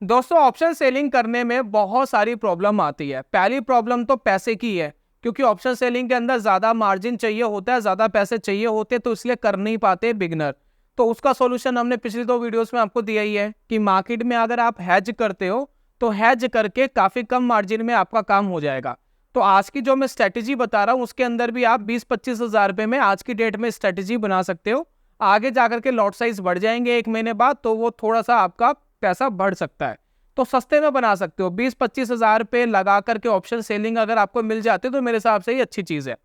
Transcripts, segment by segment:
दोस्तों option selling करने में बहुत सारी प्रॉब्लम आती है। पहली प्रॉब्लम तो पैसे की है, क्योंकि ऑप्शन सेलिंग के अंदर ज्यादा मार्जिन चाहिए होता है, ज्यादा पैसे चाहिए होते हैं, तो इसलिए कर नहीं पाते बिगनर। तो उसका सॉल्यूशन हमने पिछली 2 वीडियोस में आपको दिया ही है कि मार्केट में अगर आप हैज करते हो तो हैज करके काफी कम मार्जिन में आपका काम हो जाएगा। तो आज की जो मैं स्ट्रेटेजी बता रहा हूं उसके अंदर भी आप 20-25 हजार रुपए में आज की डेट में स्ट्रेटेजी बना सकते हो। आगे जाकर के लॉट साइज बढ़ जाएंगे 1 महीने बाद, तो वो थोड़ा सा आपका पैसा बढ़ सकता है। तो सस्ते में बना सकते हो। 20-25 हजार रुपए लगा करके ऑप्शन सेलिंग अगर आपको मिल जाते तो मेरे हिसाब से ये अच्छी चीज है।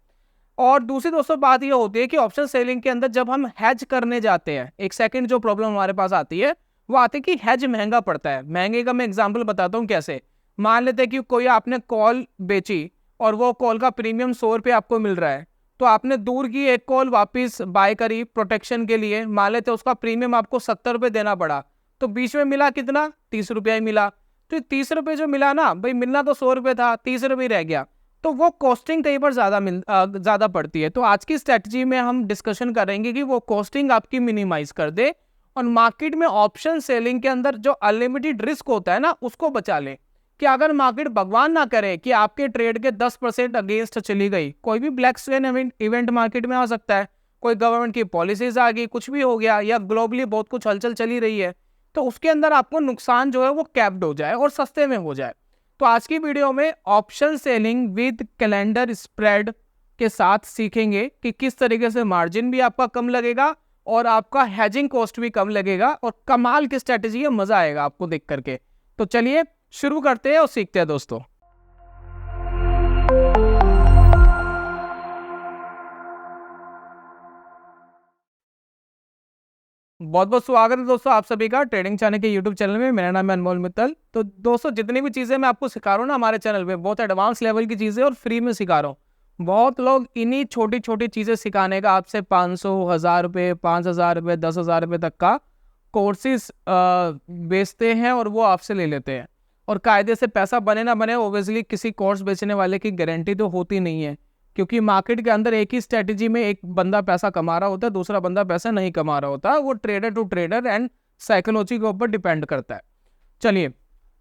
और दूसरी दोस्तों बात ये होती है कि ऑप्शन सेलिंग के अंदर जब हम हैज करने जाते हैं, एक सेकंड जो प्रॉब्लम हमारे पास आती है वो आती है कि हैज महंगा पड़ता है। महंगे का मैं एग्जांपल बताता हूँ कैसे। मान लेते हैं कि कोई आपने कॉल बेची और वो कॉल का प्रीमियम 100 रुपये आपको मिल रहा है, तो आपने दूर की एक कॉल वापिस बाय करी प्रोटेक्शन के लिए, मान लेते उसका प्रीमियम आपको 70 रुपये देना पड़ा, तो बीच में मिला कितना, 30 रुपया ही मिला। तो 30 रुपये जो मिला ना भाई, मिलना तो 100 रुपये था, 30 रुपये रह गया, तो वो कॉस्टिंग कई बार ज्यादा पड़ती है। तो आज की स्ट्रेटजी में हम डिस्कशन करेंगे कि वो कॉस्टिंग आपकी मिनिमाइज कर दे और मार्केट में ऑप्शन सेलिंग के अंदर जो अनलिमिटेड रिस्क होता है ना उसको बचा ले। कि अगर मार्केट भगवान ना करे कि आपके ट्रेड के 10% अगेंस्ट चली गई, कोई भी ब्लैक स्वेन इवेंट मार्केट में आ सकता है, कोई गवर्नमेंट की पॉलिसीज आ गई, कुछ भी हो गया, या ग्लोबली बहुत कुछ हलचल चली रही है, तो उसके अंदर आपको नुकसान जो है वो कैप्ड हो जाए और सस्ते में हो जाए। तो आज की वीडियो में option selling with calendar spread के साथ सीखेंगे कि किस तरीके से मार्जिन भी आपका कम लगेगा और आपका हेजिंग कॉस्ट भी कम लगेगा, और कमाल की स्ट्रेटेजी है, मजा आएगा आपको देख करके। तो चलिए शुरू करते हैं और सीखते हैं दोस्तों। बहुत बहुत स्वागत है दोस्तों आप सभी का ट्रेडिंग चैनल के यूट्यूब चैनल में। मेरा नाम है अनमोल मित्तल। तो दोस्तों जितनी भी चीजें मैं आपको सिखा रहा हूँ ना हमारे चैनल पे, बहुत एडवांस लेवल की चीजें और फ्री में सिखा रहा हूँ। बहुत लोग इन्हीं छोटी छोटी चीजें सिखाने का आपसे 500, 1000 रुपये, 5000 रुपये, 10,000 रुपये तक का कोर्सेज बेचते हैं और वो आपसे ले लेते हैं। और कायदे से पैसा बने ना बने, ओबियसली किसी कोर्स बेचने वाले की गारंटी तो होती नहीं है, क्योंकि मार्केट के अंदर एक ही स्ट्रेटेजी में एक बंदा पैसा कमा रहा होता है, दूसरा बंदा पैसा नहीं कमा रहा होता। वो trader to trader and psychology के ऊपर डिपेंड करता है। चलिए,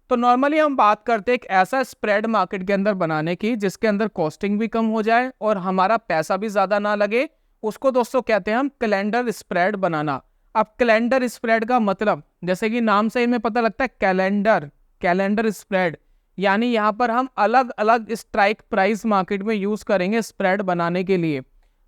तो नॉर्मली हम बात करते हैं एक ऐसा स्प्रेड मार्केट के अंदर बनाने की जिसके अंदर कॉस्टिंग भी कम हो जाए और हमारा पैसा भी ज्यादा ना लगे। उसको दोस्तों कहते हैं हम कैलेंडर स्प्रेड बनाना। अब कैलेंडर स्प्रेड का मतलब जैसे कि नाम से हमें पता लगता है, कैलेंडर स्प्रेड, यानी यहाँ पर हम अलग अलग स्ट्राइक प्राइस मार्केट में यूज करेंगे स्प्रेड बनाने के लिए।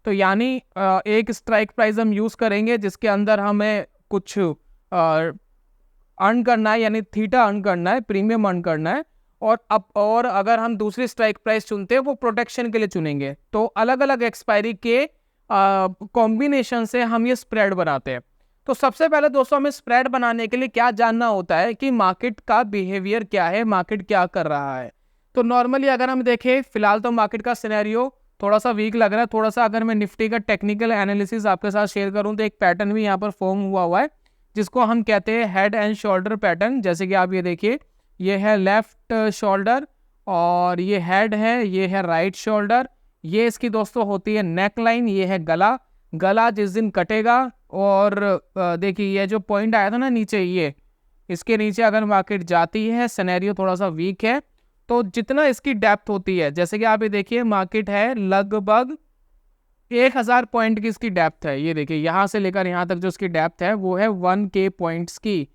तो यानी एक स्ट्राइक प्राइस हम यूज करेंगे जिसके अंदर हमें कुछ अर्न करना है, यानी थीटा अर्न करना है, प्रीमियम अर्न करना है। और अगर हम दूसरी स्ट्राइक प्राइस चुनते हैं वो प्रोटेक्शन के लिए चुनेंगे। तो अलग अलग एक्सपायरी के कॉम्बिनेशन से हम ये स्प्रेड बनाते हैं। तो सबसे पहले दोस्तों हमें स्प्रेड बनाने के लिए क्या जानना होता है कि मार्केट का बिहेवियर क्या है, मार्केट क्या कर रहा है। तो नॉर्मली अगर हम देखें, फिलहाल तो मार्केट का सिनेरियो थोड़ा सा वीक लग रहा है। थोड़ा सा अगर मैं निफ्टी का टेक्निकल एनालिसिस आपके साथ शेयर करूं तो एक पैटर्न भी यहाँ पर फॉर्म हुआ है जिसको हम कहते हैं हेड एंड शोल्डर पैटर्न। जैसे कि आप ये देखिए, ये है लेफ्ट शोल्डर और ये हेड है, ये है राइट शोल्डर। ये इसकी दोस्तों होती है नेक लाइन, ये है गला। गला जिस दिन कटेगा, और देखिए ये जो पॉइंट आया था ना नीचे, ये इसके नीचे अगर मार्केट जाती है, सिनेरियो थोड़ा सा वीक है, तो जितना इसकी डेप्थ होती है, जैसे कि आप ये देखिए मार्केट है लगभग 1000 पॉइंट की इसकी डेप्थ है। ये देखिए यहाँ से लेकर यहाँ तक जो इसकी डेप्थ है वो है 1K पॉइंट्स की।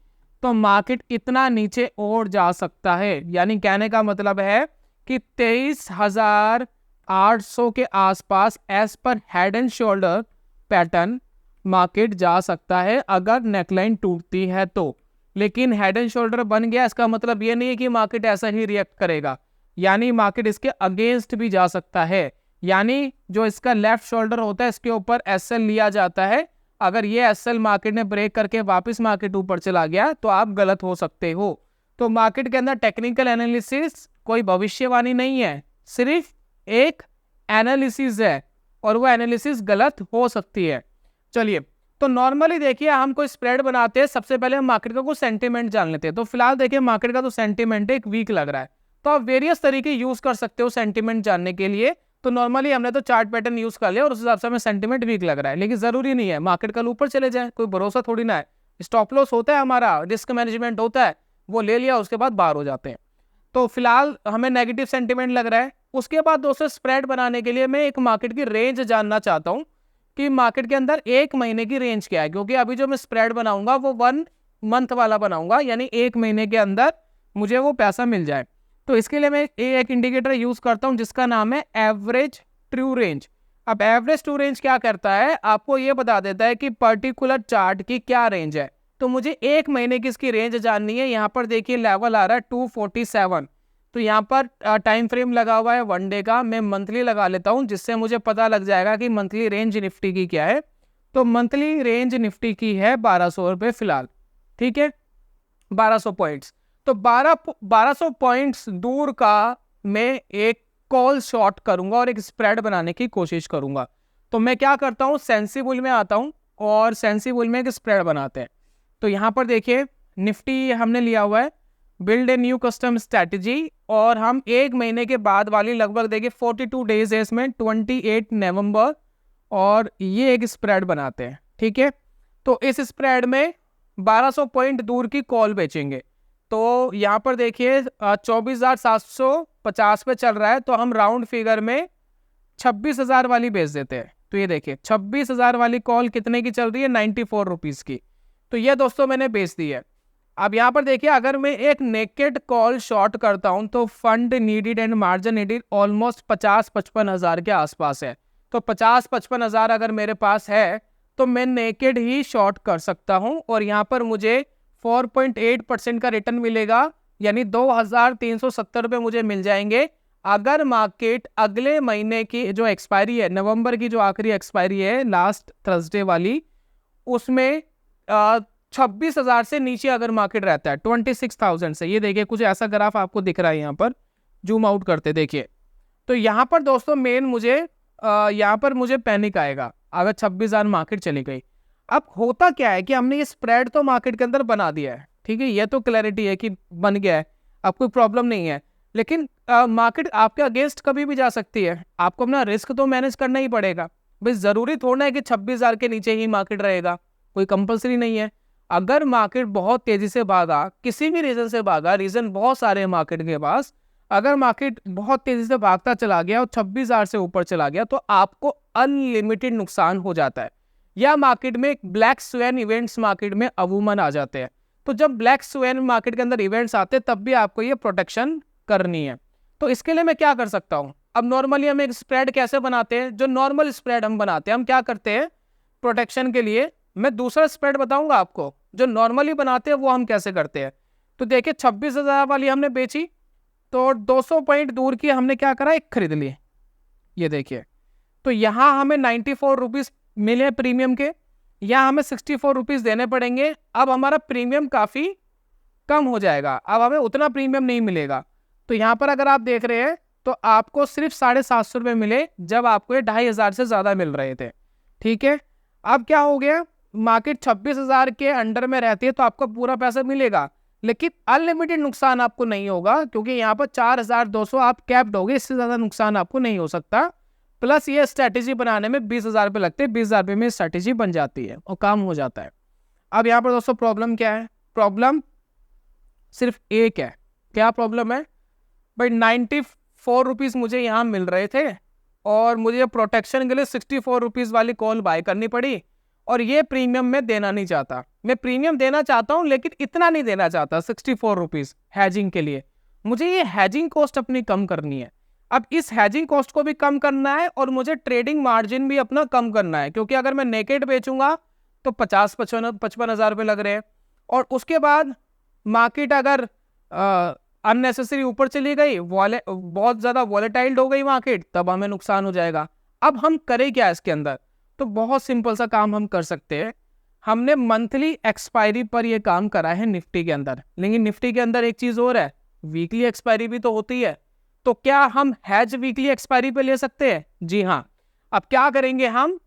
तो मार्केट इतना नीचे और जा सकता है, यानी कहने का मतलब है कि 23,800 के आसपास एज पर head and shoulder pattern market जा सकता है अगर नेकलाइन टूटती है तो। लेकिन हेड एंड शोल्डर बन गया इसका मतलब ये नहीं है कि मार्केट ऐसा ही रिएक्ट करेगा, यानी मार्केट इसके अगेंस्ट भी जा सकता है। यानी जो इसका लेफ्ट शोल्डर होता है इसके ऊपर एसएल लिया जाता है। अगर ये एसएल मार्केट ने ब्रेक करके वापस मार्केट ऊपर चला गया तो आप गलत हो सकते हो। तो मार्केट के अंदर टेक्निकल एनालिसिस कोई भविष्यवाणी नहीं है, सिर्फ एक एनालिसिस है और वो एनालिसिस गलत हो सकती है। चलिए, तो नॉर्मली देखिए हम कोई स्प्रेड बनाते हैं, सबसे पहले हम मार्केट का कोई सेंटीमेंट जान लेते हैं। तो फिलहाल देखिए मार्केट का तो सेंटीमेंट एक वीक लग रहा है, तो आप वेरियस तरीके यूज कर सकते हो सेंटीमेंट जानने के लिए। तो नॉर्मली हमने तो चार्ट पैटर्न यूज कर लिया और उस हिसाब से हमें सेंटीमेंट वीक लग रहा है, लेकिन जरूरी नहीं है मार्केट कल ऊपर चले जाए, कोई भरोसा थोड़ी ना है। स्टॉप लॉस होता है, हमारा रिस्क मैनेजमेंट होता है। वो ले लिया, उसके बाद बाहर हो जाते हैं। तो फिलहाल हमें नेगेटिव सेंटिमेंट लग रहा है। उसके बाद दोस्तों स्प्रेड बनाने के लिए मैं एक मार्केट की रेंज जानना चाहता हूँ कि मार्केट के अंदर एक महीने की रेंज क्या है, क्योंकि अभी जो मैं स्प्रेड बनाऊंगा वो 1 मंथ वाला बनाऊंगा, यानी एक महीने के अंदर मुझे वो पैसा मिल जाए। तो इसके लिए मैं एक इंडिकेटर यूज करता हूं जिसका नाम है एवरेज ट्रू रेंज। अब एवरेज ट्रू रेंज क्या करता है, आपको ये बता देता है कि पर्टिकुलर चार्ट की क्या रेंज है। तो मुझे एक महीने की इसकी रेंज जाननी है। यहाँ पर देखिए लेवल आ रहा है 247, तो यहाँ पर टाइम फ्रेम लगा हुआ है 1 डे का। मैं मंथली लगा लेता हूँ जिससे मुझे पता लग जाएगा कि मंथली रेंज निफ्टी की क्या है। तो मंथली रेंज निफ्टी की है 1200 रुपये फिलहाल, ठीक है, 1200 पॉइंट्स। तो 1200 पॉइंट्स दूर का मैं एक कॉल शॉर्ट करूंगा और एक स्प्रेड बनाने की कोशिश करूंगा। तो मैं क्या करता हूं, सेंसिबल में आता हूं और सेंसिबल में एक स्प्रेड बनाते हैं। तो यहां पर देखिए निफ्टी हमने लिया हुआ है build a new custom strategy, और हम एक महीने के बाद वाली लगभग देखिए 42 डेज है इसमें, 28 नवंबर, और ये एक स्प्रेड बनाते हैं, ठीक है। तो इस स्प्रेड में 1200 पॉइंट दूर की कॉल बेचेंगे। तो यहाँ पर देखिए 24,750 पे चल रहा है, तो हम राउंड फिगर में 26,000 वाली बेच देते हैं। तो ये देखिए 26,000 वाली कॉल कितने की चल रही है, 94 रुपीज की। तो ये दोस्तों मैंने बेच दी है। अब यहाँ पर देखिए अगर मैं एक नेकेड कॉल शॉर्ट करता हूं तो fund needed and margin needed almost 50-55 हजार के आसपास है। तो 50-55 हजार अगर मेरे पास है तो मैं नेकेड ही शॉर्ट कर सकता हूं, और यहाँ पर मुझे 4.8% का रिटर्न मिलेगा, यानी 2,370 रुपये मुझे मिल जाएंगे अगर मार्केट अगले महीने की जो एक्सपायरी है, नवंबर की जो आखिरी एक्सपायरी है लास्ट थर्सडे वाली, उसमें 26,000 से नीचे अगर मार्केट रहता है, 26,000 से। ये देखिए कुछ ऐसा ग्राफ आपको दिख रहा है, यहाँ पर जूम आउट करते देखिए। तो यहाँ पर दोस्तों मेन मुझे यहाँ पर मुझे पैनिक आएगा अगर 26,000 मार्केट चली गई। अब होता क्या है कि हमने ये स्प्रेड तो मार्केट के अंदर बना दिया है, ठीक है, ये तो क्लैरिटी है कि बन गया है, अब कोई प्रॉब्लम नहीं है। लेकिन मार्केट आपके अगेंस्ट कभी भी जा सकती है, आपको अपना रिस्क तो मैनेज करना ही पड़ेगा। भाई जरूरी थोड़ा है कि 26,000 के नीचे ही मार्केट रहेगा, कोई कंपलसरी नहीं है। अगर मार्केट बहुत तेजी से भागा, किसी भी रीजन से भागा, रीजन बहुत सारे हैं मार्केट के पास, अगर मार्केट बहुत तेजी से भागता चला गया और 26,000 से ऊपर चला गया तो आपको अनलिमिटेड नुकसान हो जाता है, या मार्केट में ब्लैक स्वेन इवेंट्स मार्केट में अवूमन आ जाते हैं। तो जब ब्लैक स्वेन मार्केट के अंदर इवेंट्स आते हैं तब भी आपको ये प्रोटेक्शन करनी है। तो इसके लिए मैं क्या कर सकता हूं, अब नॉर्मली हम एक स्प्रेड कैसे बनाते हैं, जो नॉर्मल स्प्रेड हम बनाते हैं, हम क्या करते हैं प्रोटेक्शन के लिए, मैं दूसरा स्प्रेड बताऊंगा आपको जो नॉर्मली बनाते हैं वो हम कैसे करते हैं। तो देखिए 26,000 वाली हमने बेची, तो 200 पॉइंट दूर की हमने क्या करा, एक खरीद ली, ये देखिए। तो यहाँ हमें 94 रुपीज मिले प्रीमियम के, यहाँ हमें 64 रुपीज देने पड़ेंगे। अब हमारा प्रीमियम काफी कम हो जाएगा, अब हमें उतना प्रीमियम नहीं मिलेगा। तो यहाँ पर अगर आप देख रहे हैं तो आपको सिर्फ 750 रुपये मिले जब आपको ये 2,500 से ज्यादा मिल रहे थे, ठीक है। अब क्या हो गया, मार्केट 26,000 के अंडर में रहती है तो आपको पूरा पैसा मिलेगा, लेकिन अनलिमिटेड नुकसान आपको नहीं होगा, क्योंकि यहाँ पर 4,200 आप कैप्ड होगे, इससे ज्यादा नुकसान आपको नहीं हो सकता। प्लस ये स्ट्रैटेजी बनाने में 20,000 रुपये लगते हैं, 20,000 रुपये में स्ट्रैटेजी बन जाती है और काम हो जाता है। अब यहाँ पर दोस्तों प्रॉब्लम क्या है, प्रॉब्लम सिर्फ एक है। क्या प्रॉब्लम है भाई, 94 रुपीज मुझे यहाँ मिल रहे थे और मुझे प्रोटेक्शन के लिए 64 रुपीज वाली कॉल बाय करनी पड़ी, और ये प्रीमियम मैं देना नहीं चाहता। मैं प्रीमियम देना चाहता हूं लेकिन इतना नहीं देना चाहता, 64 रुपीज हैजिंग के लिए। मुझे ये हैजिंग कॉस्ट अपनी कम करनी है। अब इस हैजिंग कॉस्ट को भी कम करना है और मुझे ट्रेडिंग मार्जिन भी अपना कम करना है, क्योंकि अगर मैं नेकेड बेचूंगा तो 50-55 हजार रुपये लग रहे हैं, और उसके बाद मार्केट अगर अननेसेसरी ऊपर चली गई, बहुत ज्यादा वॉलेटाइल हो गई मार्केट, तब हमें नुकसान हो जाएगा। अब हम करें क्या इसके अंदर, तो बहुत सिंपल सा काम हम कर सकते हैं। हमने मंथली एक्सपायरी पर ये काम करा है निफ्टी के अंदर, लेकिन निफ्टी के अंदर एक चीज और है, वीकली एक्सपायरी भी तो होती है। तो क्या हम हैज वीकली एक्सपायरी पे ले सकते हैं? जी हाँ। अब क्या करेंगे हम,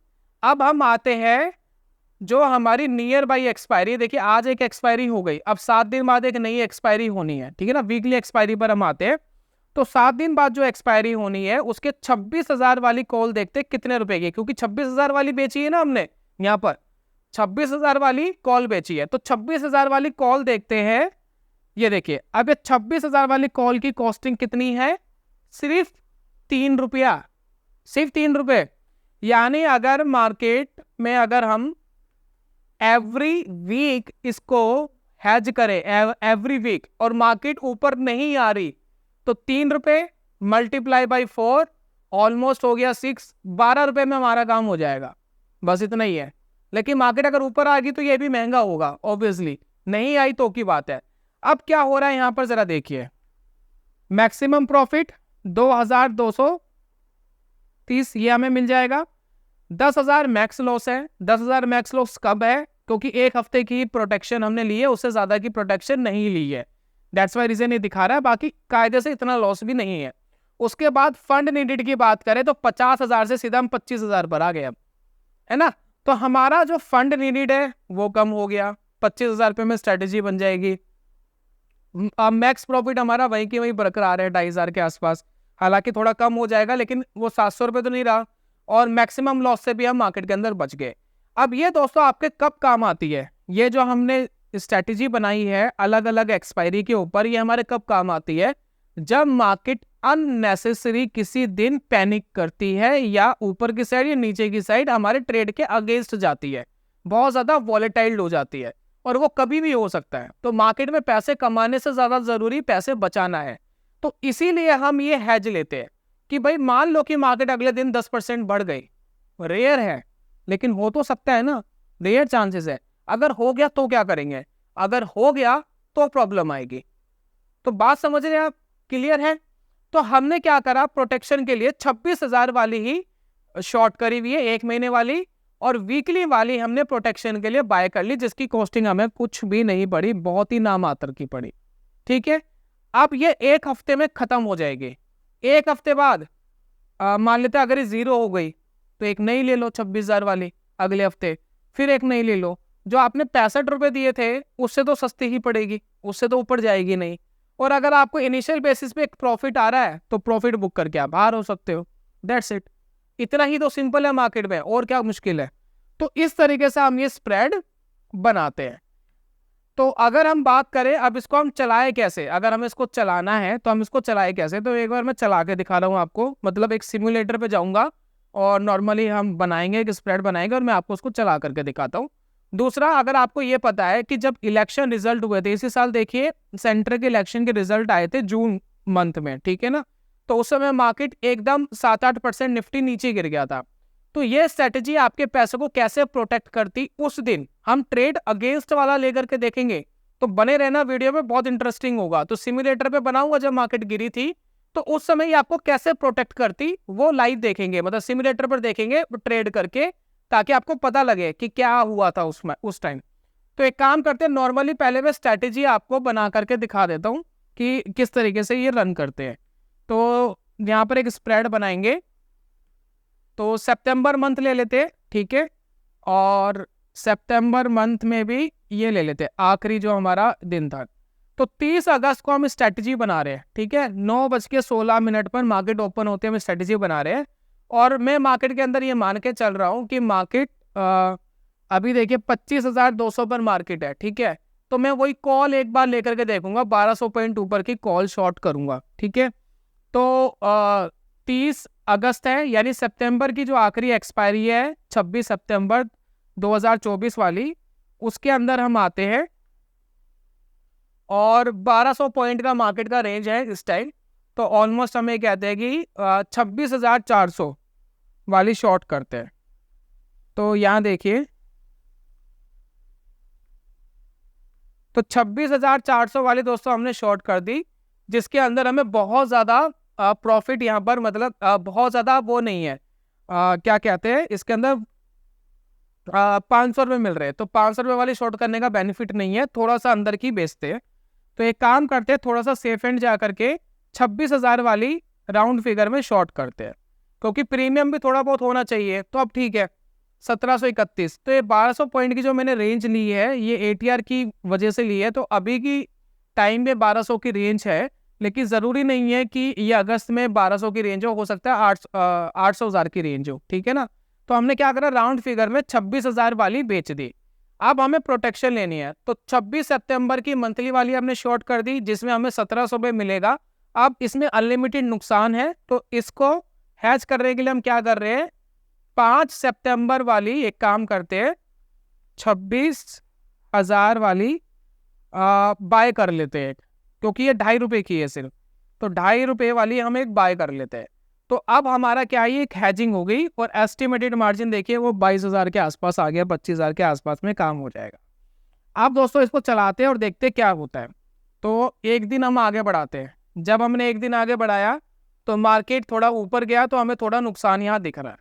अब हम आते हैं जो हमारी नियर बाई एक्सपायरी, देखिए आज एक एक्सपायरी हो गई, अब 7 दिन बाद एक नई एक्सपायरी होनी है, ठीक है ना। वीकली एक्सपायरी पर हम आते हैं, तो 7 दिन बाद जो एक्सपायरी होनी है उसके 26,000 वाली कॉल देखते हैं कितने रुपए की, क्योंकि 26,000 वाली बेची है ना हमने, यहाँ पर 26,000 वाली कॉल बेची है, तो 26,000 वाली कॉल देखते हैं ये देखिए, अब ये 26,000 वाली कॉल की कॉस्टिंग कितनी है? सिर्फ 3 रुपया, सिर्फ 3 रुपए। यानी अगर मार्केट में अगर हम एवरी वीक इसको हैज करें, एवरी वीक, और मार्केट ऊपर नहीं आ रही, तो 3 रुपए मल्टीप्लाई बाई 4 ऑलमोस्ट हो गया 6, 12 रुपए में हमारा काम हो जाएगा। बस इतना ही है। लेकिन मार्केट अगर ऊपर आ गई तो ये भी महंगा होगा ऑब्वियसली, नहीं आई तो की बात है। अब क्या हो रहा है यहां पर जरा देखिए, मैक्सिमम प्रॉफिट 2230 ये हमें मिल जाएगा। 10,000 मैक्स लॉस है। 10,000 मैक्स लॉस कब है? क्योंकि एक हफ्ते की प्रोटेक्शन हमने ली है, उससे ज्यादा की प्रोटेक्शन नहीं ली है, दैट्स वाई रीजन ये दिखा रहा है। बाकी कायदे से इतना लॉस भी नहीं है। उसके बाद फंड नीडेड की बात करें तो 50,000 से सीधा हम 25,000 पर आ गए अब, है ना। तो हमारा जो फंड नीडेड है वो कम हो गया, 25,000 रुपये में स्ट्रेटेजी बन जाएगी। मैक्स प्रॉफिट हमारा वहीं की वहीं बरकरार है 2,500 के आसपास, हालांकि थोड़ा कम हो जाएगा लेकिन वो 700 रुपये तो नहीं रहा। और मैक्सिमम लॉस से भी हम मार्केट के अंदर बच गए। अब ये दोस्तों आपके कब काम आती है? ये जो हमने स्ट्रैटेजी बनाई है अलग अलग एक्सपायरी के ऊपर, ये हमारे कब काम आती है? जब मार्केट अननेसेसरी किसी दिन पैनिक करती है या ऊपर की साइड या नीचे की साइड हमारे ट्रेड के अगेंस्ट जाती है, बहुत ज्यादा वॉलेटाइल हो जाती है, और वो कभी भी हो सकता है। तो मार्केट में पैसे कमाने से ज्यादा जरूरी पैसे बचाना है। तो इसीलिए हम ये हैज लेते हैं कि भाई मान लो कि मार्केट अगले दिन 10% बढ़ गई, रेयर है लेकिन हो तो सकता है ना, रेयर चांसेस है। अगर हो गया तो क्या करेंगे? अगर हो गया तो प्रॉब्लम आएगी। तो बात समझ रहे हैं आप? क्लियर है? तो हमने क्या करा, प्रोटेक्शन के लिए 26,000 वाली ही शॉर्ट करी हुई है 1 महीने वाली, और वीकली वाली हमने प्रोटेक्शन के लिए बाय कर ली, जिसकी कॉस्टिंग हमें कुछ भी नहीं पड़ी, बहुत ही नामात्र की पड़ी। ठीक है, अब ये 1 हफ्ते में खत्म हो जाएगी। 1 हफ्ते बाद मान लेते अगर ये 0 हो गई तो एक नई ले लो 26,000 वाली, अगले हफ्ते फिर एक नई ले लो। जो आपने 65 रुपए दिए थे उससे तो सस्ती ही पड़ेगी, उससे तो ऊपर जाएगी नहीं। और अगर आपको इनिशियल बेसिस पे एक प्रॉफिट आ रहा है तो प्रॉफिट बुक करके आप बाहर हो सकते हो, दैट्स इट। इतना ही तो सिंपल है मार्केट में, और क्या मुश्किल है। तो इस तरीके से हम ये स्प्रेड बनाते हैं। तो अगर हम बात करें अब इसको हम चलाए कैसे, अगर हमें इसको चलाना है तो हम इसको चलाए कैसे, तो एक बार मैं चला के दिखा रहा हूँ आपको। मतलब एक सिमुलेटर पे जाऊंगा और नॉर्मली हम बनाएंगे, एक स्प्रेड बनाएंगे और मैं आपको उसको चला करके दिखाता हूँ। दूसरा, अगर आपको ये पता है कि जब इलेक्शन रिजल्ट हुए थे इसी साल, देखिए सेंटर के इलेक्शन के रिजल्ट आए थे जून मंथ में, ठीक है ना, तो उस समय मार्केट एकदम 7-8% निफ्टी नीचे गिर गया था। तो ये स्ट्रेटेजी आपके पैसों को कैसे प्रोटेक्ट करती, उस दिन हम ट्रेड अगेंस्ट वाला लेकर के देखेंगे। तो बने रहना वीडियो में, बहुत इंटरेस्टिंग होगा। तो सिमुलेटर पे बनाऊंगा जब मार्केट गिरी थी तो उस समय ही आपको कैसे प्रोटेक्ट करती वो लाइव देखेंगे, मतलब सिमुलेटर पर देखेंगे ट्रेड करके, ताकि आपको पता लगे कि क्या हुआ था उसमें उस टाइम। तो एक काम करते हैं, नॉर्मली पहले मैं स्ट्रेटेजी आपको बना करके दिखा देता हूँ कि किस तरीके से ये रन करते हैं। तो यहाँ पर एक स्प्रेड बनाएंगे, तो सितंबर मंथ ले लेते, ठीक है, और सितंबर मंथ में भी ये ले लेते, आखिरी जो हमारा दिन था। तो 30 अगस्त को हम स्ट्रेटजी बना रहे हैं, ठीक है, 9:16 पर मार्केट ओपन होते हम स्ट्रेटजी बना रहे हैं। और मैं मार्केट के अंदर ये मान के चल रहा हूँ कि मार्केट अभी देखिए 25,200 पर मार्केट है, ठीक है। तो मैं वही कॉल एक बार लेकर के देखूंगा, 1200 पॉइंट ऊपर की कॉल शॉर्ट करूंगा, ठीक है। तो 30 अगस्त है, यानी सितंबर की जो आखिरी एक्सपायरी है 26 सितंबर 2024 वाली, उसके अंदर हम आते हैं और 1200 पॉइंट का मार्केट का रेंज है इस टाइम। तो ऑलमोस्ट हमें कहते हैं कि 26,400 वाली शॉर्ट करते हैं। तो यहाँ देखिए, तो 26,400 वाली दोस्तों हमने शॉर्ट कर दी, जिसके अंदर हमें बहुत ज़्यादा प्रॉफिट यहाँ पर, मतलब बहुत ज़्यादा वो नहीं है, क्या कहते हैं इसके अंदर 500 रुपये मिल रहे हैं। तो 500 रुपये वाली शॉर्ट करने का बेनिफिट नहीं है, थोड़ा सा अंदर की बेचते हैं। तो एक काम करते हैं, थोड़ा सा सेफ एंड जा करके 26,000 वाली राउंड फिगर में शॉर्ट करते हैं, क्योंकि प्रीमियम भी थोड़ा बहुत होना चाहिए। तो अब ठीक है 1731, तो ये 1200 पॉइंट की जो मैंने रेंज ली है ये एटीआर की वजह से ली है। तो अभी की टाइम में 1200 की रेंज है, लेकिन ज़रूरी नहीं है कि ये अगस्त में 1200 की रेंज हो सकता है 800,000 की रेंज हो, ठीक है ना। तो हमने क्या करा, राउंड फिगर में 26,000 वाली बेच दी। अब हमें प्रोटेक्शन लेनी है, तो 26 सितंबर की मंथली वाली हमने शॉर्ट कर दी, जिसमें हमें 1700 रुपये मिलेगा। अब इसमें अनलिमिटेड नुकसान है, तो इसको हैच करने के लिए हम क्या कर रहे हैं, 5 सितंबर वाली एक काम करते हैं, 26,000 वाली बाय कर लेते हैं, क्योंकि ये 2.5 रुपये की है सिर्फ, तो 2.5 रुपये वाली हम एक बाय कर लेते हैं। तो अब हमारा क्या है, एक हैजिंग हो गई, और एस्टिमेटेड मार्जिन देखिए वो 22,000 के आसपास आ गया, 25,000 के आसपास में काम हो जाएगा। अब दोस्तों इसको चलाते हैं और देखते हैं क्या होता है। तो एक दिन हम आगे बढ़ाते हैं, जब हमने एक दिन आगे बढ़ाया तो मार्केट थोड़ा ऊपर गया, तो हमें थोड़ा नुकसान यहाँ दिख रहा है।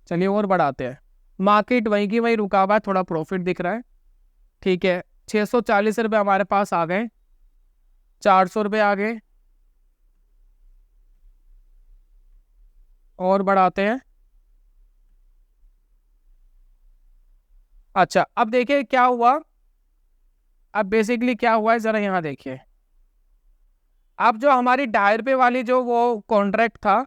चलिए और बढ़ाते हैं, मार्केट वहीं की वहीं रुका हुआ है, थोड़ा प्रॉफिट दिख रहा है, ठीक है। 640 रुपये हमारे पास आ गए, 400 रुपये आ गए, और बढ़ाते हैं। अच्छा, अब देखिए क्या हुआ, अब बेसिकली क्या हुआ है जरा यहाँ देखिए। अब जो हमारी 2.5 रुपये वाली जो वो कॉन्ट्रैक्ट था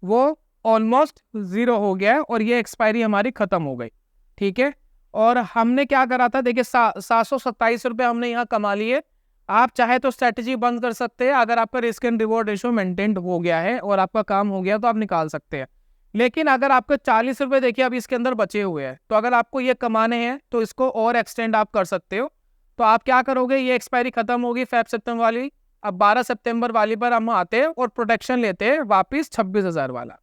वो ऑलमोस्ट जीरो हो गया है, और ये एक्सपायरी हमारी खत्म हो गई, ठीक है। और हमने क्या करा था, देखिए 727 रुपये हमने यहाँ कमा लिए। आप चाहे तो स्ट्रेटजी बंद कर सकते हैं, अगर आपका risk and reward ratio maintain हो गया है और आपका काम हो गया तो आप निकाल सकते हैं। लेकिन अगर आपको 40 रुपये देखिए अब इसके अंदर बचे हुए हैं, तो अगर आपको ये कमाने हैं तो इसको और एक्सटेंड आप कर सकते हो। तो आप क्या करोगे, ये एक्सपायरी खत्म होगी 5 सितंबर वाली, अब 12 सितंबर वाली पर हम आते हैं और प्रोटेक्शन लेते हैं वापिस 26,000 वाला,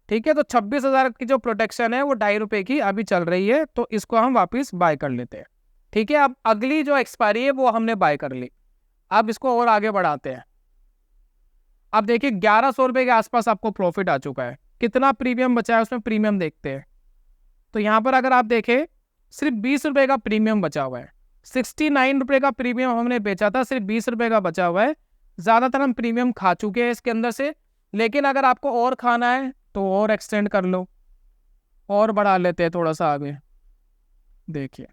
ठीक है। तो 26,000 की जो प्रोटेक्शन है वो 2.5 रुपये की अभी चल रही है, तो इसको हम वापस बाय कर लेते हैं, ठीक है। अब अगली जो एक्सपायरी है वो हमने बाय कर ली। अब इसको और आगे बढ़ाते हैं। अब देखिए 1100 रुपये के आसपास आपको प्रॉफिट आ चुका है, कितना प्रीमियम बचा है उसमें प्रीमियम देखते हैं। तो यहाँ पर अगर आप देखें सिर्फ 20 रुपये का प्रीमियम बचा हुआ है, 69 रुपये का प्रीमियम हमने बेचा था, सिर्फ 20 रुपये का बचा हुआ है। ज़्यादातर हम प्रीमियम खा चुके हैं इसके अंदर से, लेकिन अगर आपको और खाना है तो और एक्सटेंड कर लो, और बढ़ा लेते हैं थोड़ा सा आगे। देखिए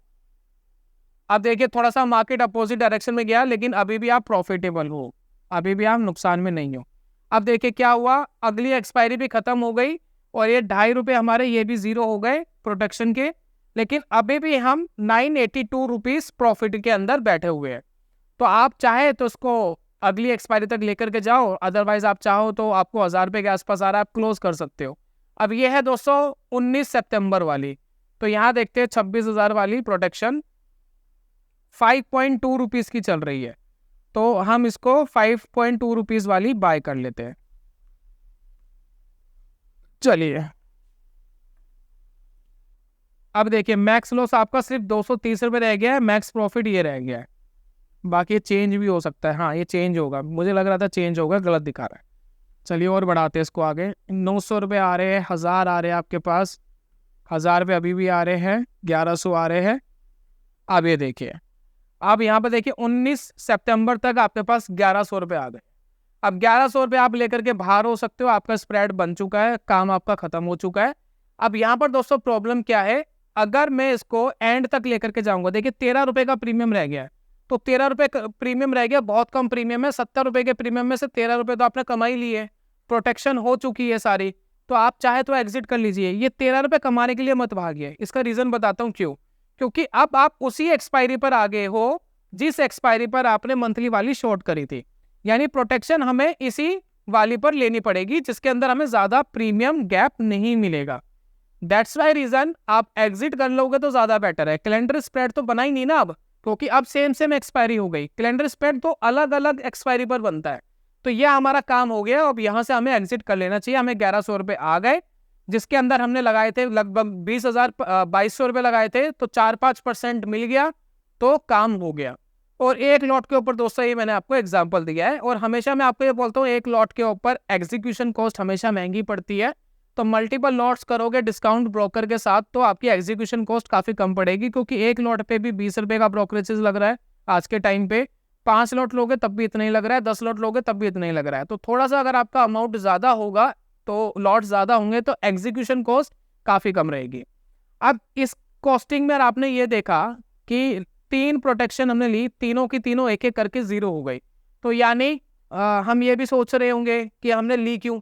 अब देखिए थोड़ा सा मार्केट अपोजिट डायरेक्शन में गया, लेकिन अभी भी आप प्रॉफिटेबल हो, अभी भी आप नुकसान में नहीं हो। अब देखिए क्या हुआ, अगली एक्सपायरी भी खत्म हो गई, और ये 2.5 रुपये हमारे ये भी जीरो हो गए प्रोटेक्शन के, लेकिन अभी भी हम 982 रुपीज़ प्रॉफिट के अंदर बैठे हुए हैं। तो आप चाहे तो इसको अगली एक्सपायरी तक लेकर के जाओ, अदरवाइज आप चाहो तो आपको 1000 रुपये के आसपास आ रहा है, आप क्लोज कर सकते हो। अब ये है दोस्तों 19 सितंबर वाली, तो यहाँ देखते हैं 26,000 वाली प्रोटेक्शन 5.2 रुपीज़ की चल रही है, तो हम इसको 5.2 रुपीज़ वाली बाय कर लेते हैं। चलिए अब देखिए मैक्स लॉस आपका सिर्फ 230 रुपये रह गया है, मैक्स प्रॉफिट ये रह गया है, बाकी चेंज भी हो सकता है। हाँ ये चेंज होगा, मुझे लग रहा था चेंज होगा, गलत दिखा रहा है। चलिए और बढ़ाते हैं इसको आगे। 900 रुपये आ रहे हैं, 1000 आ रहे हैं आपके पास, 1000 रुपये अभी भी आ रहे हैं, 1100 आ रहे हैं। अब ये देखिए, अब यहाँ पर देखिए 19 सितंबर तक आपके पास 1100 रुपये आ गए। अब 1100 रुपये आप लेकर के बाहर हो सकते हो, आपका स्प्रेड बन चुका है, काम आपका खत्म हो चुका है। अब यहाँ पर दोस्तों प्रॉब्लम क्या है, अगर मैं इसको एंड तक लेकर के जाऊंगा, देखिए 13 रुपये का प्रीमियम रह गया है, तो 13 रुपये प्रीमियम रह गया, बहुत कम प्रीमियम है। 70 रुपये के प्रीमियम में से 13 रुपये तो आपने कमा ही लिए, प्रोटेक्शन हो चुकी है सारी, तो आप चाहे तो एग्जिट कर लीजिए। ये 13 रुपये कमाने के लिए मत भागिए, इसका रीजन बताता हूँ क्यों। क्योंकि अब आप उसी एक्सपायरी पर आ गए हो जिस एक्सपायरी पर आपने मंथली वाली शॉर्ट करी थी, यानी प्रोटेक्शन हमें इसी वाली पर लेनी पड़ेगी जिसके अंदर हमें ज्यादा प्रीमियम गैप नहीं मिलेगा। दैट्स वाई रीजन आप एग्जिट कर लोगे तो ज्यादा बेटर है। कैलेंडर स्प्रेड तो बना ही नहीं ना अब, क्योंकि अब सेम एक्सपायरी हो गई। कैलेंडर स्प्रेड तो अलग अलग एक्सपायरी पर बनता है, तो यह हमारा काम हो गया। अब यहाँ से हमें एग्जिट कर लेना चाहिए। हमें 1100 रुपये आ गए, जिसके अंदर हमने लगाए थे लगभग 2200 रुपये लगाए थे, तो 4-5% मिल गया, तो काम हो गया। और एक लॉट के ऊपर दोस्तों ये मैंने आपको एग्जांपल दिया है, और हमेशा मैं आपको ये बोलता हूँ एक लॉट के ऊपर एग्जीक्यूशन कॉस्ट हमेशा महंगी पड़ती है। तो मल्टीपल लॉट्स करोगे डिस्काउंट ब्रोकर के साथ तो आपकी एग्जीक्यूशन कॉस्ट काफी कम पड़ेगी, क्योंकि एक लॉट पे भी 20 रुपये का ब्रोकरेजेस लग रहा है आज के टाइम पे। 5 लॉट लोगे तब भी इतना ही लग रहा है, 10 लॉट लोगे तब भी इतना ही लग रहा है। तो थोड़ा सा अगर आपका अमाउंट ज्यादा होगा तो लॉट ज्यादा होंगे तो एग्जीक्यूशन कॉस्ट काफी कम रहेगी। अब इस कॉस्टिंग में आपने ये देखा कि 3 प्रोटेक्शन हमने ली, तीनों की तीनों एक एक करके जीरो हो गई। तो यानी हम ये भी सोच रहे होंगे कि हमने ली क्यों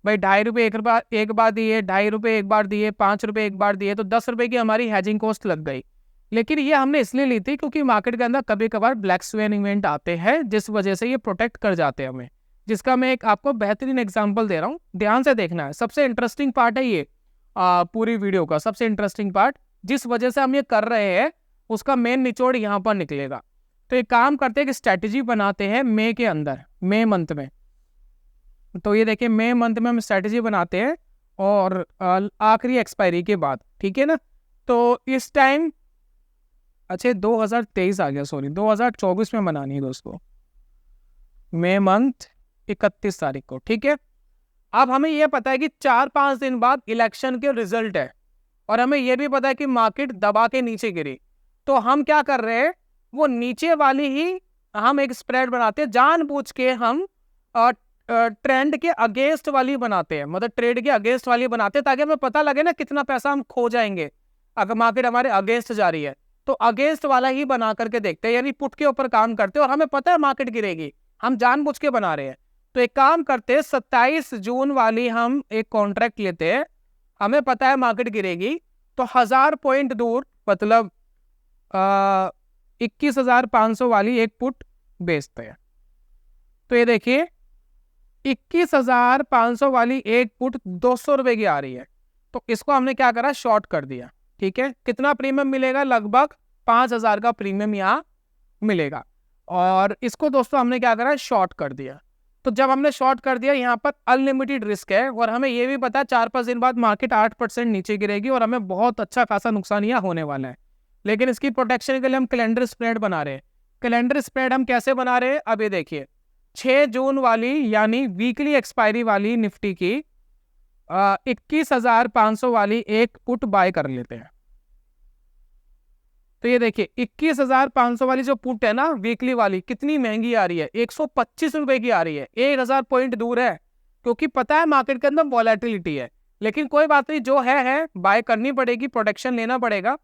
भाई, 2.5 रुपये एक बार दिए, 2.5 रुपये एक बार दिए, 5 रुपये एक बार दिए, तो 10 रुपये की हमारी हैजिंग कॉस्ट लग गई। लेकिन ये हमने इसलिए ली थी क्योंकि मार्केट के अंदर कभी कभार ब्लैक स्वेन इवेंट आते हैं, जिस वजह से ये प्रोटेक्ट कर जाते हैं हमें, जिसका मैं एक आपको बेहतरीन एग्जांपल दे रहा हूँ, ध्यान से देखना है। सबसे इंटरेस्टिंग पार्ट है ये पूरी वीडियो का सबसे इंटरेस्टिंग पार्ट, जिस वजह से हम ये कर रहे हैं उसका मेन निचोड़ यहाँ पर निकलेगा। तो एक काम करते हैं कि स्ट्रैटेजी बनाते हैं मई के अंदर, मई मंथ में। तो ये देखिए मई मंथ में हम स्ट्रैटेजी बनाते हैं और आखिरी एक्सपायरी के बाद, ठीक है ना। तो इस टाइम अच्छा 2023 आ गया, सॉरी 2024 में बनानी है दोस्तों, मई मंथ 31 तारीख को, ठीक है। अब हमें यह पता है कि 4-5 दिन बाद इलेक्शन के रिजल्ट है और हमें यह भी पता है कि मार्केट दबा के नीचे गिरी। तो हम क्या कर रहे हैं, वो नीचे वाली ही हम एक स्प्रेड बनाते हैं, जानबूझ के हम ट्रेंड के अगेंस्ट वाली बनाते हैं, मतलब ट्रेड के अगेंस्ट वाली बनाते हैं, ताकि हमें पता लगे ना कितना पैसा हम खो जाएंगे अगर मार्केट हमारे अगेंस्ट जा रही है। तो अगेंस्ट वाला ही बना करके देखते हैं, यानी पुट के ऊपर काम करते हैं और हमें पता है मार्केट गिरेगी, हम जानबूझ के बना रहे हैं। तो एक काम करते हैं, 27 जून वाली हम एक कॉन्ट्रैक्ट लेते हैं, हमें पता है मार्केट गिरेगी, तो 1000 पॉइंट दूर मतलब 21,500 वाली एक पुट बेचते हैं। तो ये देखिए 21,500 वाली एक पुट 200 रुपए की आ रही है, तो इसको हमने क्या करा, शॉर्ट कर दिया, ठीक है। कितना प्रीमियम मिलेगा, लगभग 5,000 का प्रीमियम यहाँ मिलेगा, और इसको दोस्तों हमने क्या करा, शॉर्ट कर दिया। तो जब हमने शॉर्ट कर दिया, यहाँ पर अनलिमिटेड रिस्क है और हमें यह भी पता है 4-5 दिन बाद मार्केट 8% नीचे गिरेगी और हमें बहुत अच्छा खासा नुकसान यहाँ होने वाला है। लेकिन इसकी प्रोटेक्शन के लिए हम कैलेंडर स्प्रेड बना रहे हैं। कैलेंडर स्प्रेड हम कैसे बना रहे हैं, अब ये देखिए 6 जून वाली यानी वीकली एक्सपायरी वाली निफ्टी की 21,500 वाली एक पुट बाय कर लेते हैं। तो ये देखिए 21,500 वाली जो पुट है ना वीकली वाली, कितनी महंगी आ रही है, 125 रुपए की आ रही है, 1,000 पॉइंट दूर है, क्योंकि पता है मार्केट के अंदर वॉलेटिलिटी है। लेकिन कोई बात नहीं, जो है बाय करनी पड़ेगी, प्रोटेक्शन लेना पड़ेगा।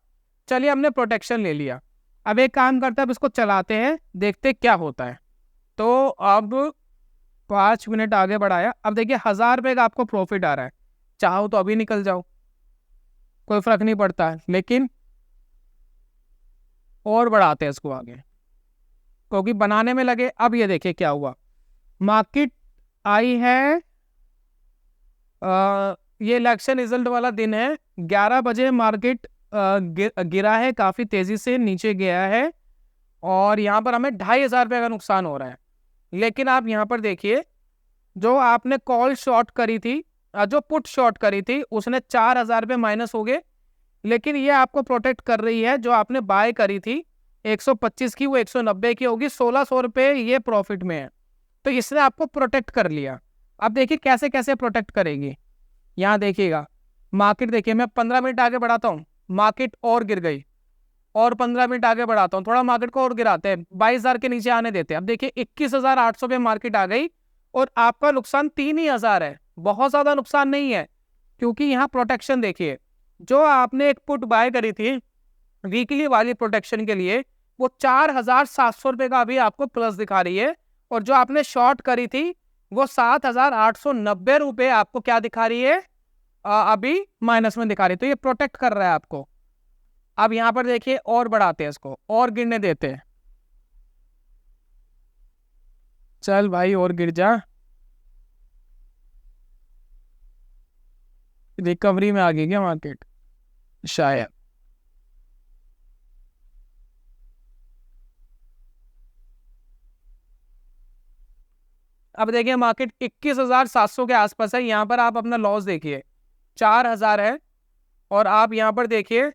चलिए हमने प्रोटेक्शन ले लिया, अब एक काम करते हैं, अब इसको चलाते हैं, देखते क्या होता है। तो अब 5 मिनट आगे बढ़ाया, अब देखिए 1000 रुपये का आपको प्रॉफिट आ रहा है, चाहो तो अभी निकल जाओ, कोई फर्क नहीं पड़ता है, लेकिन और बढ़ाते हैं इसको आगे, क्योंकि बनाने में लगे। अब ये देखिए क्या हुआ, मार्केट आई है ये इलेक्शन रिजल्ट वाला दिन है, 11 बजे मार्केट गिरा है, काफी तेजी से नीचे गया है और यहाँ पर हमें 2,500 रुपये का नुकसान हो रहा है। लेकिन आप यहाँ पर देखिए, जो आपने कॉल शॉर्ट करी थी, जो पुट शॉर्ट करी थी, उसने 4,000 रुपये माइनस हो गए, लेकिन ये आपको प्रोटेक्ट कर रही है। जो आपने बाय करी थी 125 की, वो 190 की होगी, 1,600 रुपये ये प्रॉफिट में है, तो इसने आपको प्रोटेक्ट कर लिया। अब देखिए कैसे कैसे प्रोटेक्ट करेगी, यहाँ देखिएगा मार्केट, देखिए मैं 15 मिनट आगे बढ़ाता हूँ, मार्केट और गिर गई, और 15 मिनट आगे बढ़ाता हूँ, थोड़ा मार्केट को और गिराते हैं, 22,000 के नीचे आने देते हैं। अब देखिए 21,800 पे मार्केट आ गई और आपका नुकसान 3,000 है, बहुत ज्यादा नुकसान नहीं है, क्योंकि यहाँ प्रोटेक्शन देखिए, जो आपने एक पुट बाय करी थी वीकली वाली प्रोटेक्शन के लिए, वो 4,700 रुपये का अभी आपको प्लस दिखा रही है, और जो आपने शॉर्ट करी थी वो 7,890 रुपये आपको क्या दिखा रही है, अभी माइनस में दिखा रही है। तो ये प्रोटेक्ट कर रहा है आपको। अब यहां पर देखिए और बढ़ाते हैं इसको, और गिरने देते हैं, चल भाई और गिर जा, रिकवरी में आ गई क्या मार्केट शायद। अब देखिए मार्केट 21,700 के आसपास है, यहां पर आप अपना लॉस देखिए 4,000 है, और आप यहां पर देखिए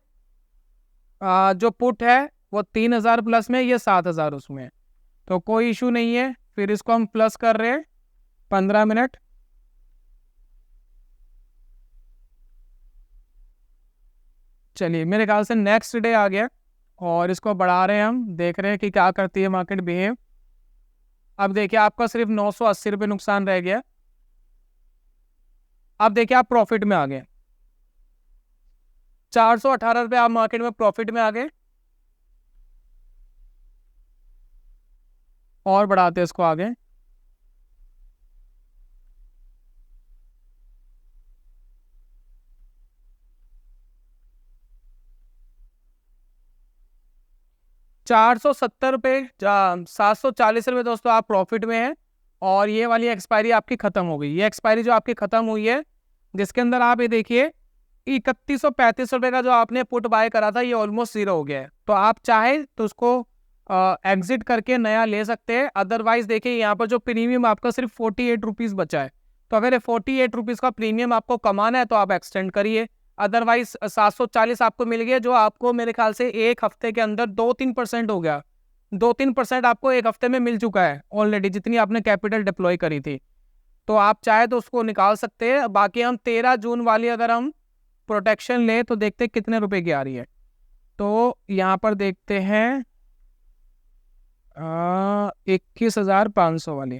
जो पुट है वो 3,000 प्लस में, ये 7,000 उसमें, तो कोई इशू नहीं है। फिर इसको हम प्लस कर रहे हैं 15 मिनट, चलिए मेरे ख्याल से नेक्स्ट डे आ गया, और इसको बढ़ा रहे हैं, हम देख रहे हैं कि क्या करती है मार्केट बिहेव। अब देखिए आपका सिर्फ 980 रुपये नुकसान रह गया, अब देखिए आप प्रॉफिट में आ गए, 418 रुपये आप मार्केट में प्रॉफिट में आ गए, और बढ़ाते हैं इसको आगे। 470 रुपये 740 रुपये दोस्तों आप प्रॉफिट में हैं। और ये वाली एक्सपायरी आपकी खत्म हो गई। ये एक्सपायरी जो आपकी खत्म हुई है, जिसके अंदर आप ये देखिए 3135 रुपये का जो आपने पुट बाय करा था, ये ऑलमोस्ट जीरो हो गया है। तो आप चाहे तो उसको एग्जिट करके नया ले सकते हैं। अदरवाइज देखिए यहाँ पर जो प्रीमियम आपका सिर्फ 48 रुपीज़ बचा है। तो अगर 48 रुपीज़ का प्रीमियम आपको कमाना है तो आप एक्सटेंड करिए। अदरवाइज 740 आपको मिल गया, जो आपको मेरे ख्याल से एक हफ्ते के अंदर 2-3% हो गया। 2-3% आपको एक हफ्ते में मिल चुका है ऑलरेडी, जितनी आपने कैपिटल डिप्लॉय करी थी। तो आप चाहे तो उसको निकाल सकते हैं। बाकी हम 13 जून वाली अगर हम प्रोटेक्शन ले तो देखते हैं कितने रुपए की आ रही है। तो यहाँ पर देखते हैं 21,500 वाली।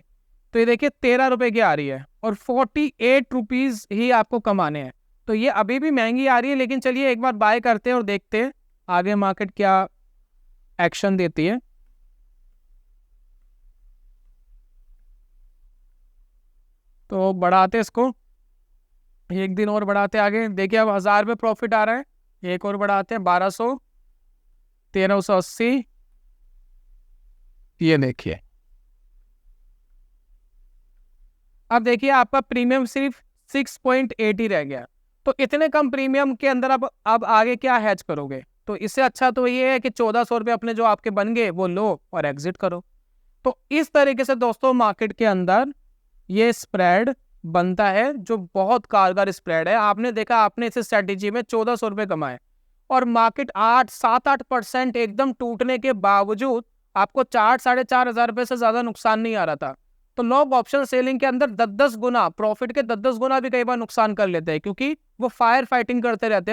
तो ये देखिए 13 रुपए की आ रही है और 48 रुपीज़ ही आपको कमाने हैं। तो ये अभी भी महंगी आ रही है, लेकिन चलिए एक बार बाय करते हैं और देखते हैं आगे मार्केट क्या एक्शन देती है। तो बढ़ाते इसको, एक दिन और बढ़ाते आगे। देखिए अब 1000 में प्रॉफिट आ रहा है, एक और बढ़ाते हैं 1200, 1380। ये देखिए अब देखिए आपका प्रीमियम सिर्फ 6.8 ही रह गया। तो इतने कम प्रीमियम के अंदर अब आगे क्या हैच करोगे? तो इससे अच्छा तो ये है कि 1400 रुपये अपने जो आपके बन गए वो लो और एग्जिट करो। तो इस तरीके से दोस्तों मार्केट के अंदर ये स्प्रेड बनता है, जो बहुत कारगर स्प्रेड है। आपने देखा, आपने इस स्ट्रेटेजी में 1400 रुपये कमाए और मार्केट 7-8% एकदम टूटने के बावजूद आपको 4-4,500 रुपये से ज्यादा नुकसान नहीं आ रहा था। तो लोग ऑप्शन सेलिंग के अंदर 10-10 गुना प्रॉफिट के 10-10 गुना भी कई बार नुकसान कर लेते हैं, क्योंकि वो फायर फाइटिंग करते रहते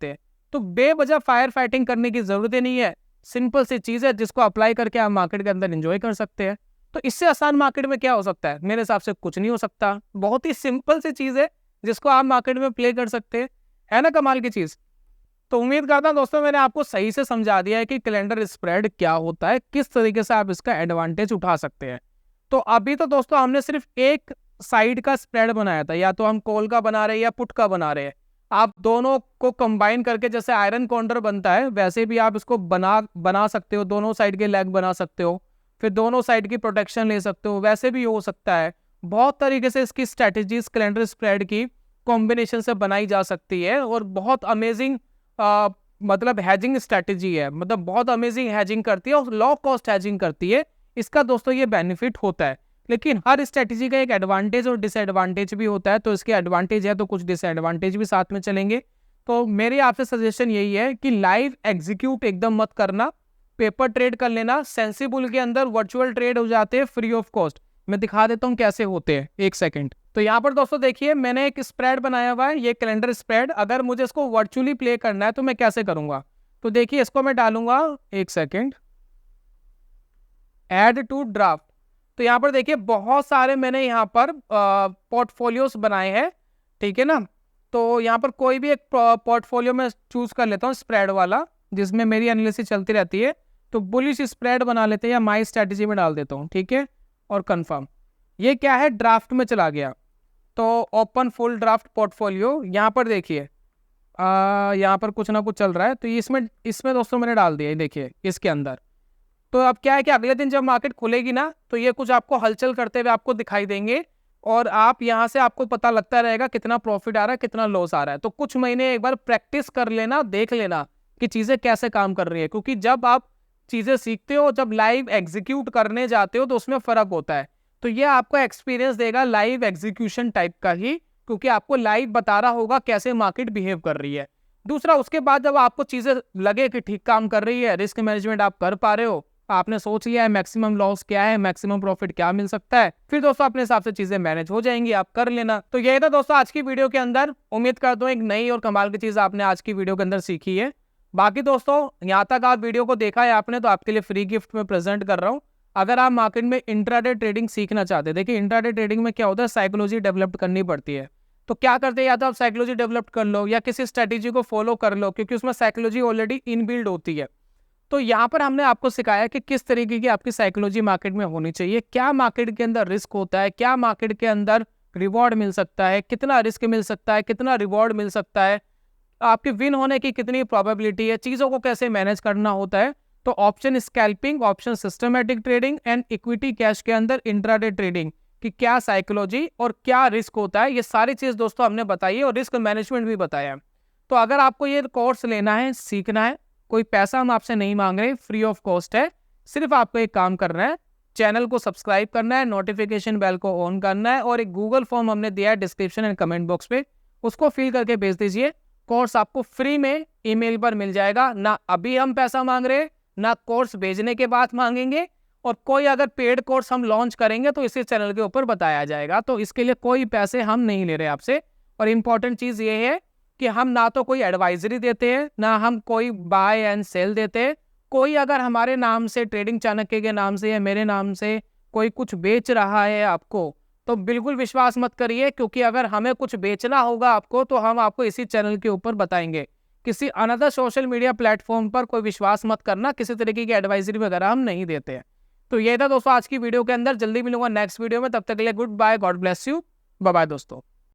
हैं। तो बेवजह फायर फाइटिंग करने की जरूरत ही नहीं है। सिंपल सी चीज है जिसको अप्लाई करके आप मार्केट के अंदर एंजॉय कर सकते हैं। तो इससे आसान मार्केट में क्या हो सकता है? मेरे हिसाब से कुछ नहीं हो सकता। बहुत ही सिंपल सी चीज है जिसको आप मार्केट में प्ले कर सकते हैं। है ना कमाल की चीज? तो उम्मीद करता हूं दोस्तों मैंने आपको सही से समझा दिया है कि कैलेंडर स्प्रेड क्या होता है, किस तरीके से आप इसका एडवांटेज उठा सकते हैं। तो अभी तो दोस्तों हमने सिर्फ एक साइड का स्प्रेड बनाया था, या तो हम कॉल का बना रहे हैं या पुट का बना रहे हैं। आप दोनों को कंबाइन करके जैसे आयरन कॉन्डर बनता है, वैसे भी आप इसको बना सकते हो। दोनों साइड के लेग बना सकते हो, फिर दोनों साइड की प्रोटेक्शन ले सकते हो, वैसे भी हो सकता है। बहुत तरीके से इसकी स्ट्रेटेजीज कैलेंडर स्प्रेड की कॉम्बिनेशन से बनाई जा सकती है और बहुत अमेजिंग मतलब हैजिंग स्ट्रेटेजी है। मतलब बहुत अमेजिंग हैजिंग करती है और लो कॉस्ट हैजिंग करती है। इसका दोस्तों ये बेनिफिट होता है। लेकिन हर स्ट्रेटेजी का एक एडवांटेज और डिसएडवांटेज भी होता है। तो इसके एडवांटेज है तो कुछ डिसएडवांटेज भी साथ में चलेंगे। तो मेरी आपसे सजेशन यही है कि लाइव एग्जीक्यूट एकदम मत करना, पेपर ट्रेड कर लेना। सेंसिबल के अंदर वर्चुअल ट्रेड हो जाते हैं फ्री ऑफ कॉस्ट। मैं दिखा देता हूँ कैसे होते हैं, एक सेकंड। तो यहाँ पर दोस्तों देखिए मैंने एक स्प्रेड बनाया हुआ है, ये कैलेंडर स्प्रेड। अगर मुझे इसको वर्चुअली प्ले करना है तो मैं कैसे करूंगा? तो देखिए इसको मैं डालूंगा, एक सेकंड, ऐड टू ड्राफ्ट। तो यहाँ पर देखिए बहुत सारे मैंने यहाँ पर पोर्टफोलियोज बनाए हैं, ठीक है ना। तो यहाँ पर कोई भी एक पोर्टफोलियो में चूज कर लेता हूँ स्प्रेड वाला, जिसमें मेरी एनालिसिस चलती रहती है। तो बुलिश स्प्रेड बना लेते हैं या माई स्ट्रेटेजी में डाल देता हूँ, ठीक है, और कंफर्म। ये क्या है, ड्राफ्ट में चला गया। तो ओपन फुल ड्राफ्ट पोर्टफोलियो, यहाँ पर देखिए यहाँ पर कुछ ना कुछ चल रहा है। तो इसमें दोस्तों मैंने डाल दिया, देखिए इसके अंदर। तो अब क्या है कि अगले दिन जब मार्केट खुलेगी ना, तो ये कुछ आपको हलचल करते हुए आपको दिखाई देंगे और आप यहाँ से आपको पता लगता रहेगा कितना प्रॉफिट आ रहा है, कितना लॉस आ रहा है। तो कुछ महीने एक बार प्रैक्टिस कर लेना, देख लेना कि चीजें कैसे काम कर रही है। क्योंकि जब आप चीजें सीखते हो, जब लाइव एग्जीक्यूट करने जाते हो, तो उसमें फर्क होता है। तो ये आपको एक्सपीरियंस देगा लाइव एग्जीक्यूशन टाइप का ही, क्योंकि आपको लाइव बता रहा होगा कैसे मार्केट बिहेव कर रही है। दूसरा, उसके बाद जब आपको चीजें लगे कि ठीक काम कर रही है, रिस्क मैनेजमेंट आप कर पा रहे हो, आपने सोच लिया है मैक्सिमम लॉस क्या है, मैक्सिमम प्रॉफिट क्या मिल सकता है, फिर दोस्तों अपने हिसाब से चीजें मैनेज हो जाएंगी, आप कर लेना। तो यही था दोस्तों आज की वीडियो के अंदर। उम्मीद करता हूँ एक नई और कमाल की चीज आपने आज की वीडियो के अंदर सीखी है। बाकी दोस्तों यहाँ तक आप वीडियो को देखा है आपने, तो आपके लिए फ्री गिफ्ट में प्रेजेंट कर रहा हूँ। अगर आप मार्केट में इंट्राडे ट्रेडिंग सीखना चाहते हैं, देखिए इंट्राडे ट्रेडिंग में क्या होता है, साइकोलॉजी डेवलप करनी पड़ती है। तो क्या करते हैं, या तो आप साइकोलॉजी डेवलप कर लो या किसी स्ट्रेटेजी को फॉलो कर लो, क्योंकि उसमें साइकोलॉजी ऑलरेडी इनबिल्ड होती है। तो यहाँ पर हमने आपको सिखाया कि किस तरीके की आपकी साइकोलॉजी मार्केट में होनी चाहिए, क्या मार्केट के अंदर रिस्क होता है, क्या मार्केट के अंदर रिवॉर्ड मिल सकता है, कितना रिस्क मिल सकता है, कितना रिवॉर्ड मिल सकता है, आपके विन होने की कितनी प्रोबेबिलिटी है, चीज़ों को कैसे मैनेज करना होता है। तो option scalping, option systematic trading and equity cash के अंदर इंट्राडे ट्रेडिंग कि क्या साइकोलॉजी और क्या रिस्क होता है, ये सारी चीज दोस्तों हमने बताई है और रिस्क मैनेजमेंट भी बताया है। तो अगर आपको ये कोर्स लेना है, सीखना है, कोई पैसा हम आपसे नहीं मांग रहे, फ्री ऑफ कॉस्ट है, सिर्फ आपको एक काम करना है, चैनल को सब्सक्राइब करना है, नोटिफिकेशन बेल को ऑन करना है और एक गूगल फॉर्म हमने दिया है डिस्क्रिप्शन एंड कमेंट बॉक्स पे, उसको फिल करके भेज दीजिए। कोर्स आपको फ्री में ईमेल पर मिल जाएगा। ना अभी हम पैसा मांग रहे, ना कोर्स भेजने के बाद मांगेंगे, और कोई अगर पेड कोर्स हम लॉन्च करेंगे तो इसी चैनल के ऊपर बताया जाएगा। तो इसके लिए कोई पैसे हम नहीं ले रहे आपसे। और इम्पॉर्टेंट चीज ये है कि हम ना तो कोई एडवाइजरी देते हैं, ना हम कोई बाय एंड सेल देते हैं। कोई अगर हमारे नाम से, ट्रेडिंग चाणक्य के नाम से या मेरे नाम से कोई कुछ बेच रहा है आपको, तो बिल्कुल विश्वास मत करिए, क्योंकि अगर हमें कुछ बेचना होगा आपको तो हम आपको इसी चैनल के ऊपर बताएंगे। किसी अनदर सोशल मीडिया प्लेटफॉर्म पर कोई विश्वास मत करना, किसी तरीके की एडवाइजरी वगैरह हम नहीं देते हैं। तो ये था दोस्तों आज की वीडियो के अंदर। जल्दी मिलूंगा नेक्स्ट वीडियो में, तब तक के लिए goodbye, God bless you, bye bye दोस्तों।